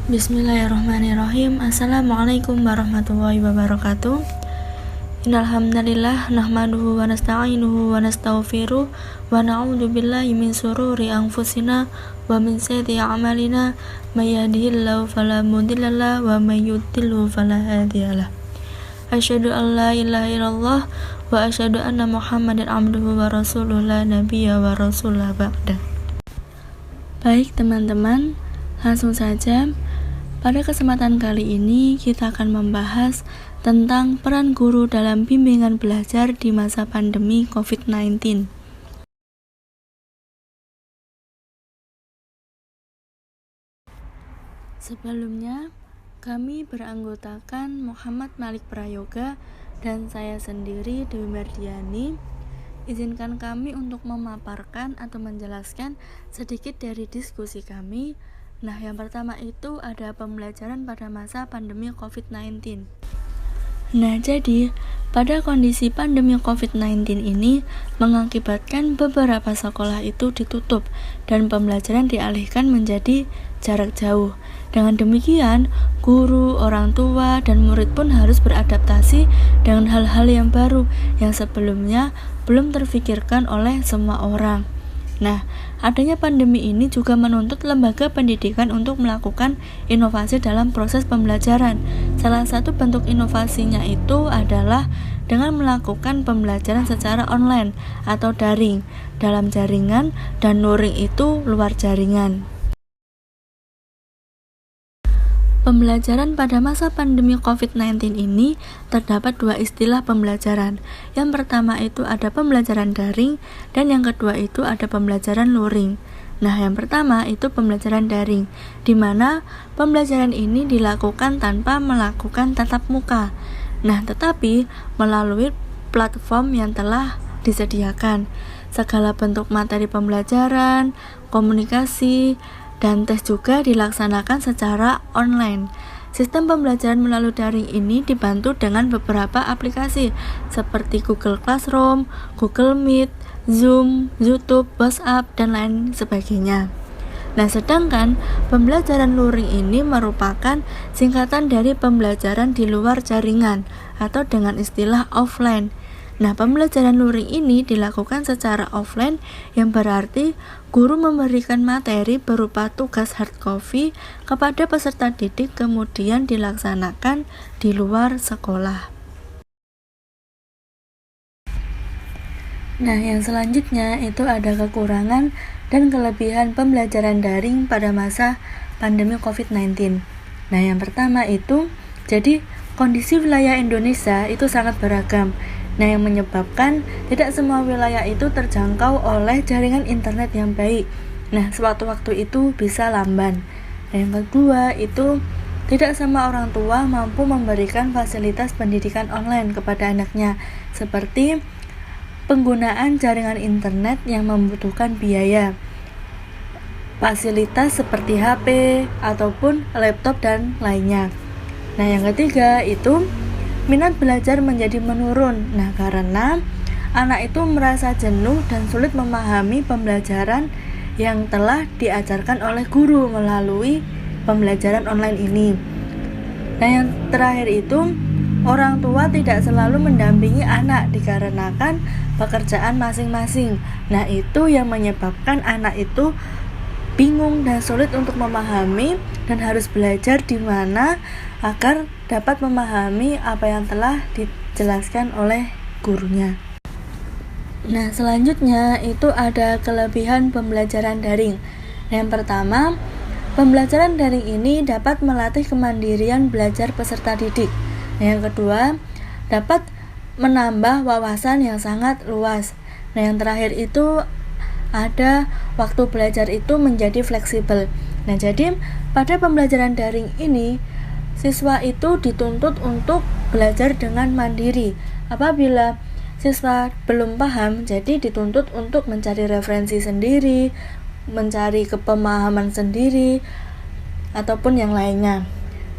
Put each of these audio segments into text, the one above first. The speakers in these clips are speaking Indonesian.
Bismillahirrahmanirrahim. Assalamualaikum warahmatullahi wabarakatuh. Innal hamdalillah nahmaduhu wa nasta'inuhu wa nastaghfiruh wa na'udzu billahi min shururi anfusina wa min sayyiati a'malina may yahdihillahu fala mudhillalah wa may yudhlil fala hadiyalah. Asyhadu an la ilaha illallah wa asyhadu anna Muhammadan abduhu wa rasuluh la nabiyya wa rasulah ba'da. Baik teman-teman, langsung saja. Pada kesempatan kali ini kita akan membahas tentang peran guru dalam bimbingan belajar di masa pandemi COVID-19. Sebelumnya, kami beranggotakan Muhammad Malik Prayoga dan saya sendiri Dewi Mardiani. Izinkan kami untuk memaparkan atau menjelaskan sedikit dari diskusi kami. Nah, yang pertama itu ada pembelajaran pada masa pandemi COVID-19. Nah, jadi pada kondisi pandemi COVID-19 ini mengakibatkan beberapa sekolah itu ditutup dan pembelajaran dialihkan menjadi jarak jauh. Dengan demikian, guru, orang tua, dan murid pun harus beradaptasi dengan hal-hal yang baru yang sebelumnya belum terfikirkan oleh semua orang. Nah, adanya pandemi ini juga menuntut lembaga pendidikan untuk melakukan inovasi dalam proses pembelajaran. Salah satu bentuk inovasinya itu adalah dengan melakukan pembelajaran secara online atau daring, dalam jaringan, dan luring itu luar jaringan. Pembelajaran pada masa pandemi COVID-19 ini terdapat dua istilah pembelajaran. Yang pertama itu ada pembelajaran daring dan yang kedua itu ada pembelajaran luring. Nah, yang pertama itu pembelajaran daring, di mana pembelajaran ini dilakukan tanpa melakukan tatap muka. Nah, tetapi melalui platform yang telah disediakan. Segala bentuk materi pembelajaran, komunikasi, dan tes juga dilaksanakan secara online. Sistem pembelajaran melalui daring ini dibantu dengan beberapa aplikasi seperti Google Classroom, Google Meet, Zoom, YouTube, WhatsApp, dan lain sebagainya. Nah, sedangkan pembelajaran luring ini merupakan singkatan dari pembelajaran di luar jaringan atau dengan istilah offline. Nah, pembelajaran luring ini dilakukan secara offline yang berarti guru memberikan materi berupa tugas hard copy kepada peserta didik kemudian dilaksanakan di luar sekolah. Nah, yang selanjutnya itu ada kekurangan dan kelebihan pembelajaran daring pada masa pandemi COVID-19. Nah, yang pertama itu, jadi kondisi wilayah Indonesia itu sangat beragam. Nah, yang menyebabkan tidak semua wilayah itu terjangkau oleh jaringan internet yang baik. Nah, sewaktu-waktu itu bisa lamban. Nah, yang kedua itu tidak semua orang tua mampu memberikan fasilitas pendidikan online kepada anaknya, seperti penggunaan jaringan internet yang membutuhkan biaya, fasilitas seperti HP ataupun laptop dan lainnya. Nah, yang ketiga itu minat belajar menjadi menurun. Nah, karena anak itu merasa jenuh dan sulit memahami pembelajaran yang telah diajarkan oleh guru melalui pembelajaran online ini. Nah, yang terakhir itu orang tua tidak selalu mendampingi anak dikarenakan pekerjaan masing-masing. Nah, itu yang menyebabkan anak itu bingung dan sulit untuk memahami dan harus belajar di mana agar dapat memahami apa yang telah dijelaskan oleh gurunya. Nah, selanjutnya itu ada kelebihan pembelajaran daring. Yang pertama, pembelajaran daring ini dapat melatih kemandirian belajar peserta didik. Yang kedua, dapat menambah wawasan yang sangat luas. Nah, yang terakhir itu ada waktu belajar itu menjadi fleksibel. Nah, jadi pada pembelajaran daring ini siswa itu dituntut untuk belajar dengan mandiri. Apabila siswa belum paham, jadi dituntut untuk mencari referensi sendiri, mencari kepemahaman sendiri, ataupun yang lainnya.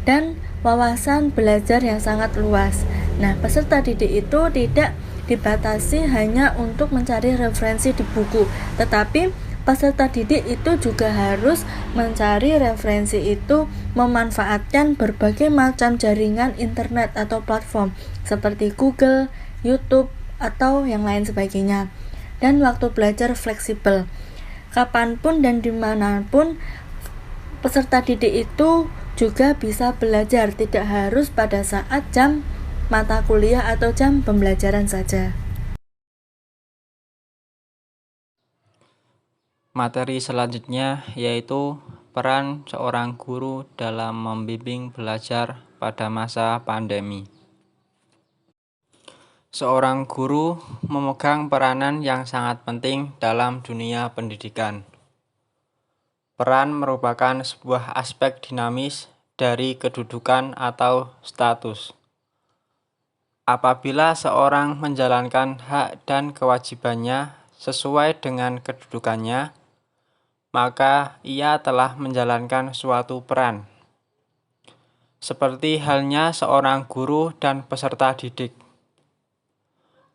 Dan wawasan belajar yang sangat luas. Nah, peserta didik itu tidak dibatasi hanya untuk mencari referensi di buku, tetapi peserta didik itu juga harus mencari referensi itu, memanfaatkan berbagai macam jaringan internet atau platform seperti Google, YouTube, atau yang lain sebagainya. Dan waktu belajar fleksibel, kapanpun dan dimanapun peserta didik itu juga bisa belajar, tidak harus pada saat jam mata kuliah atau jam pembelajaran saja. Materi selanjutnya yaitu peran seorang guru dalam membimbing belajar pada masa pandemi. Seorang guru memegang peranan yang sangat penting dalam dunia pendidikan. Peran merupakan sebuah aspek dinamis dari kedudukan atau status. Apabila seorang menjalankan hak dan kewajibannya sesuai dengan kedudukannya, maka ia telah menjalankan suatu peran. Seperti halnya seorang guru dan peserta didik.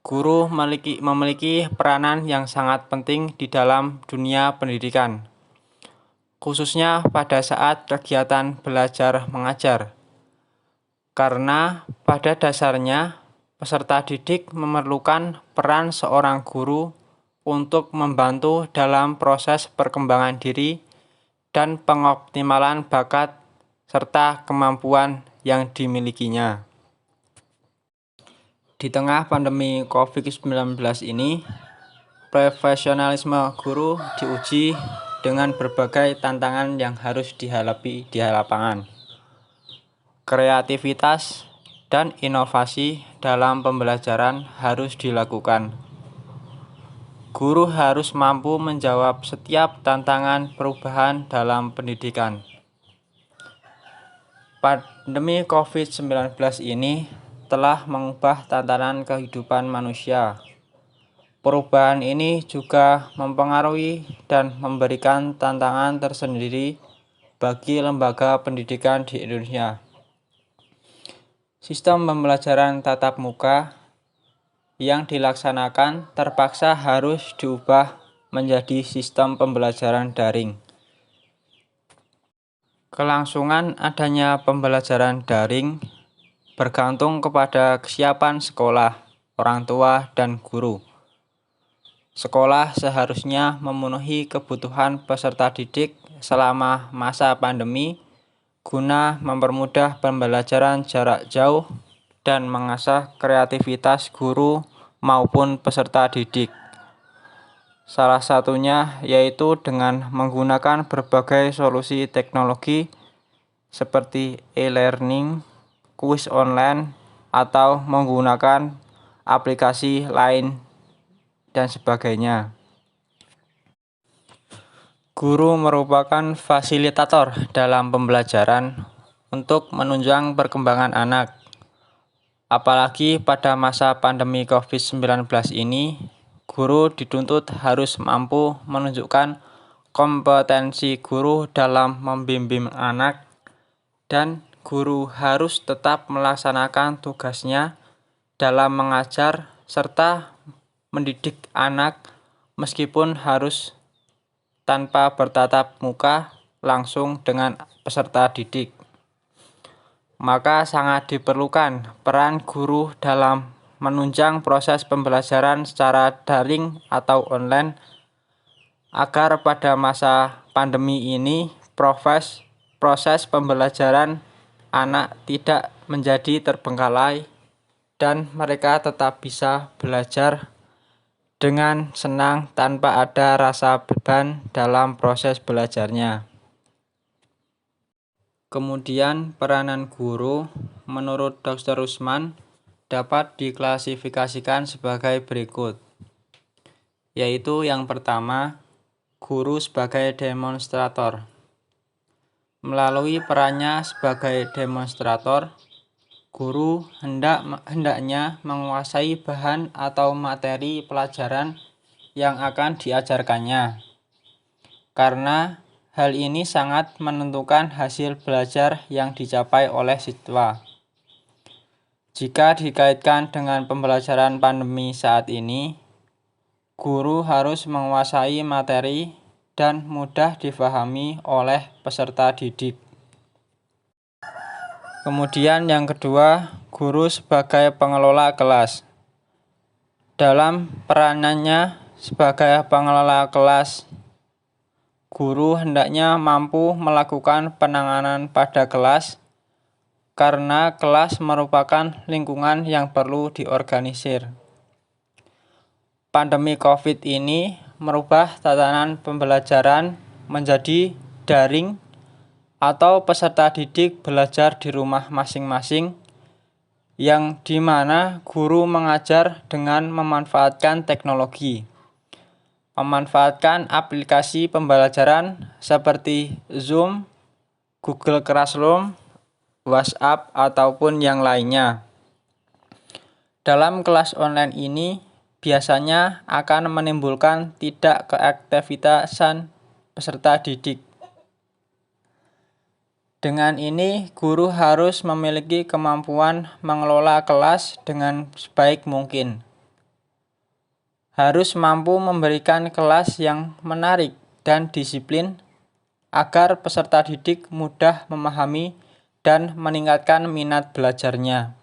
Guru memiliki peranan yang sangat penting di dalam dunia pendidikan, khususnya pada saat kegiatan belajar mengajar. Karena pada dasarnya, peserta didik memerlukan peran seorang guru untuk membantu dalam proses perkembangan diri dan pengoptimalan bakat serta kemampuan yang dimilikinya. Di tengah pandemi COVID-19 ini, profesionalisme guru diuji dengan berbagai tantangan yang harus dihadapi di lapangan. Kreativitas dan inovasi dalam pembelajaran harus dilakukan. Guru harus mampu menjawab setiap tantangan perubahan dalam pendidikan. Pandemi COVID-19 ini telah mengubah tatanan kehidupan manusia. Perubahan ini juga mempengaruhi dan memberikan tantangan tersendiri bagi lembaga pendidikan di Indonesia. Sistem pembelajaran tatap muka yang dilaksanakan terpaksa harus diubah menjadi sistem pembelajaran daring. Kelangsungan adanya pembelajaran daring bergantung kepada kesiapan sekolah, orang tua, dan guru. Sekolah seharusnya memenuhi kebutuhan peserta didik selama masa pandemi guna mempermudah pembelajaran jarak jauh dan mengasah kreativitas guru maupun peserta didik. Salah satunya yaitu dengan menggunakan berbagai solusi teknologi seperti e-learning, kuis online, atau menggunakan aplikasi lain dan sebagainya. Guru merupakan fasilitator dalam pembelajaran untuk menunjang perkembangan anak. Apalagi pada masa pandemi COVID-19 ini, guru dituntut harus mampu menunjukkan kompetensi guru dalam membimbing anak, dan guru harus tetap melaksanakan tugasnya dalam mengajar serta mendidik anak meskipun harus tanpa bertatap muka langsung dengan peserta didik. Maka sangat diperlukan peran guru dalam menunjang proses pembelajaran secara daring atau online agar pada masa pandemi ini proses pembelajaran anak tidak menjadi terbengkalai dan mereka tetap bisa belajar dengan senang tanpa ada rasa beban dalam proses belajarnya. Kemudian peranan guru menurut Dr. Usman dapat diklasifikasikan sebagai berikut, yaitu yang pertama, guru sebagai demonstrator. Melalui perannya sebagai demonstrator, guru hendaknya menguasai bahan atau materi pelajaran yang akan diajarkannya, karena hal ini sangat menentukan hasil belajar yang dicapai oleh siswa. Jika dikaitkan dengan pembelajaran pandemi saat ini, guru harus menguasai materi dan mudah difahami oleh peserta didik. Kemudian yang kedua, guru sebagai pengelola kelas. Dalam peranannya sebagai pengelola kelas, guru hendaknya mampu melakukan penanganan pada kelas karena kelas merupakan lingkungan yang perlu diorganisir. Pandemi COVID ini merubah tatanan pembelajaran menjadi daring atau peserta didik belajar di rumah masing-masing, yang dimana guru mengajar dengan memanfaatkan teknologi, memanfaatkan aplikasi pembelajaran seperti Zoom, Google Classroom, WhatsApp, ataupun yang lainnya. Dalam kelas online ini biasanya akan menimbulkan tidak keaktivitasan peserta didik. Dengan ini, guru harus memiliki kemampuan mengelola kelas dengan sebaik mungkin. Harus mampu memberikan kelas yang menarik dan disiplin agar peserta didik mudah memahami dan meningkatkan minat belajarnya.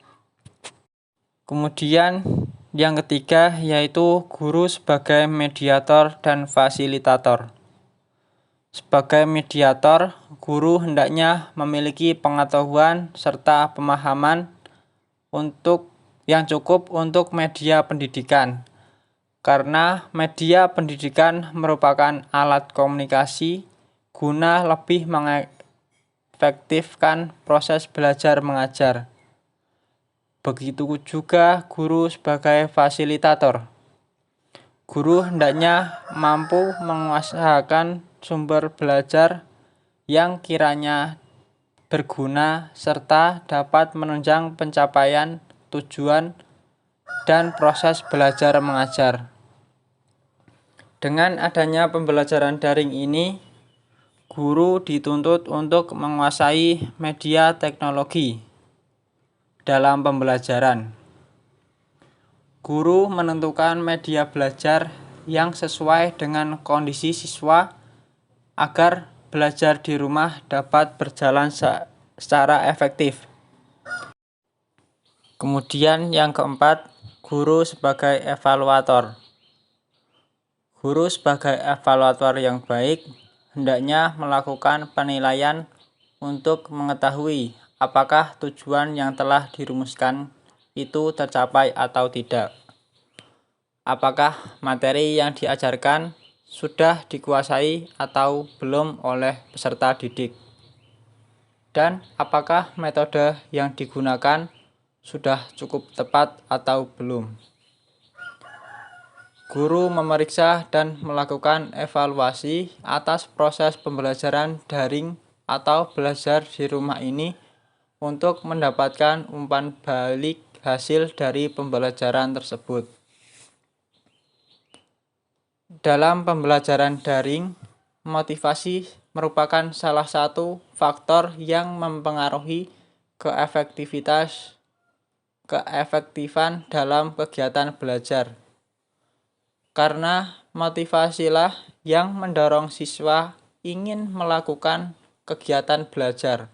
Kemudian yang ketiga yaitu guru sebagai mediator dan fasilitator. Sebagai mediator, guru hendaknya memiliki pengetahuan serta pemahaman yang cukup untuk media pendidikan. Karena media pendidikan merupakan alat komunikasi guna lebih mengefektifkan proses belajar mengajar. Begitu juga guru sebagai fasilitator. Guru hendaknya mampu mengusahakan sumber belajar yang kiranya berguna serta dapat menunjang pencapaian tujuan dan proses belajar mengajar. Dengan adanya pembelajaran daring ini, guru dituntut untuk menguasai media teknologi dalam pembelajaran. Guru menentukan media belajar yang sesuai dengan kondisi siswa agar belajar di rumah dapat berjalan secara efektif. Kemudian yang keempat, guru sebagai evaluator. Guru sebagai evaluator yang baik hendaknya melakukan penilaian untuk mengetahui apakah tujuan yang telah dirumuskan itu tercapai atau tidak. Apakah materi yang diajarkan sudah dikuasai atau belum oleh peserta didik. Dan apakah metode yang digunakan sudah cukup tepat atau belum. Guru memeriksa dan melakukan evaluasi atas proses pembelajaran daring atau belajar di rumah ini untuk mendapatkan umpan balik hasil dari pembelajaran tersebut. Dalam pembelajaran daring, motivasi merupakan salah satu faktor yang mempengaruhi keefektifan dalam kegiatan belajar. Karena motivasilah yang mendorong siswa ingin melakukan kegiatan belajar.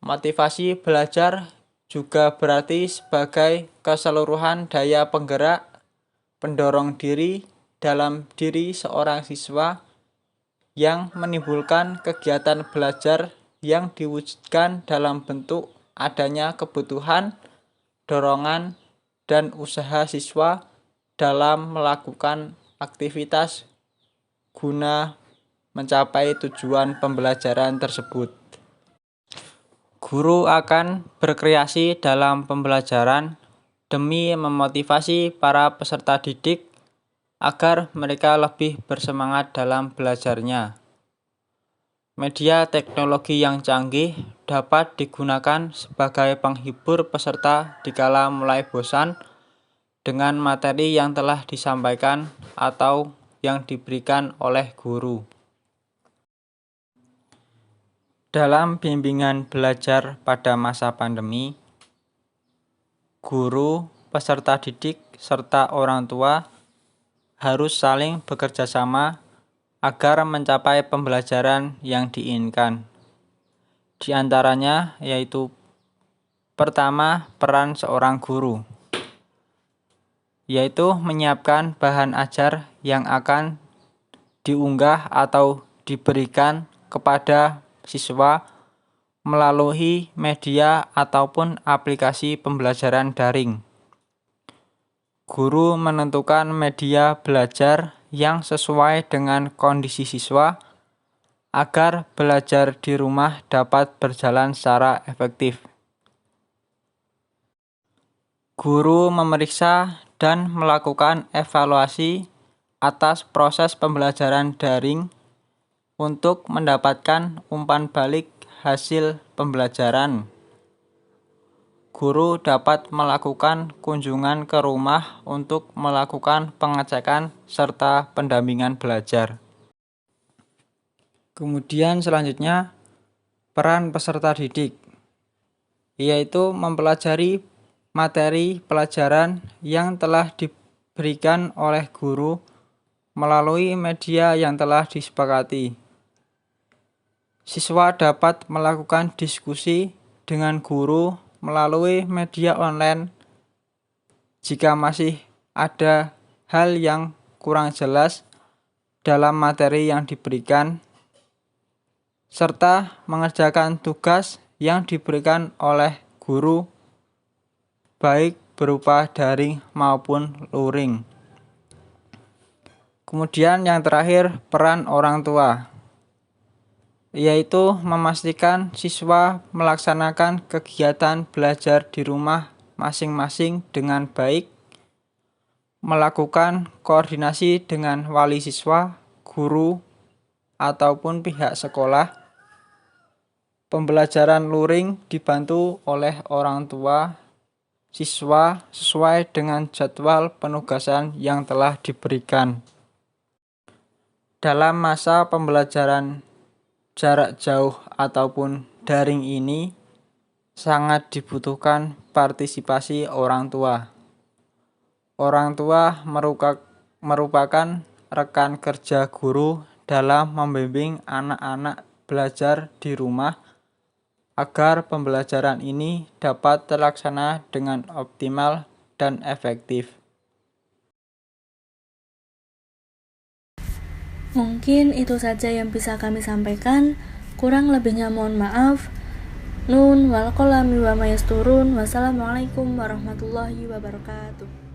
Motivasi belajar juga berarti sebagai keseluruhan daya penggerak, pendorong diri dalam diri seorang siswa yang menimbulkan kegiatan belajar yang diwujudkan dalam bentuk adanya kebutuhan, dorongan, dan usaha siswa dalam melakukan aktivitas guna mencapai tujuan pembelajaran tersebut. Guru akan berkreasi dalam pembelajaran demi memotivasi para peserta didik agar mereka lebih bersemangat dalam belajarnya. Media teknologi yang canggih dapat digunakan sebagai penghibur peserta dikala mulai bosan dengan materi yang telah disampaikan atau yang diberikan oleh guru. Dalam bimbingan belajar pada masa pandemi, guru, peserta didik, serta orang tua harus saling bekerja sama agar mencapai pembelajaran yang diinginkan. Di antaranya yaitu pertama, peran seorang guru, yaitu menyiapkan bahan ajar yang akan diunggah atau diberikan kepada siswa melalui media ataupun aplikasi pembelajaran daring. Guru menentukan media belajar yang sesuai dengan kondisi siswa agar belajar di rumah dapat berjalan secara efektif. Guru memeriksa dan melakukan evaluasi atas proses pembelajaran daring untuk mendapatkan umpan balik hasil pembelajaran. Guru dapat melakukan kunjungan ke rumah untuk melakukan pengecekan serta pendampingan belajar. Kemudian selanjutnya, peran peserta didik, yaitu mempelajari materi pelajaran yang telah diberikan oleh guru melalui media yang telah disepakati. Siswa dapat melakukan diskusi dengan guru melalui media online jika masih ada hal yang kurang jelas dalam materi yang diberikan, serta mengerjakan tugas yang diberikan oleh guru baik berupa daring maupun luring. Kemudian yang terakhir, peran orang tua, yaitu memastikan siswa melaksanakan kegiatan belajar di rumah masing-masing dengan baik, melakukan koordinasi dengan wali siswa, guru, ataupun pihak sekolah. Pembelajaran luring dibantu oleh orang tua siswa sesuai dengan jadwal penugasan yang telah diberikan. Dalam masa pembelajaran jarak jauh ataupun daring ini, sangat dibutuhkan partisipasi orang tua. Orang tua merupakan rekan kerja guru dalam membimbing anak-anak belajar di rumah agar pembelajaran ini dapat terlaksana dengan optimal dan efektif. Mungkin itu saja yang bisa kami sampaikan. Kurang lebihnya mohon maaf. Nun wal qalami wa ma yasturun. Wassalamualaikum warahmatullahi wabarakatuh.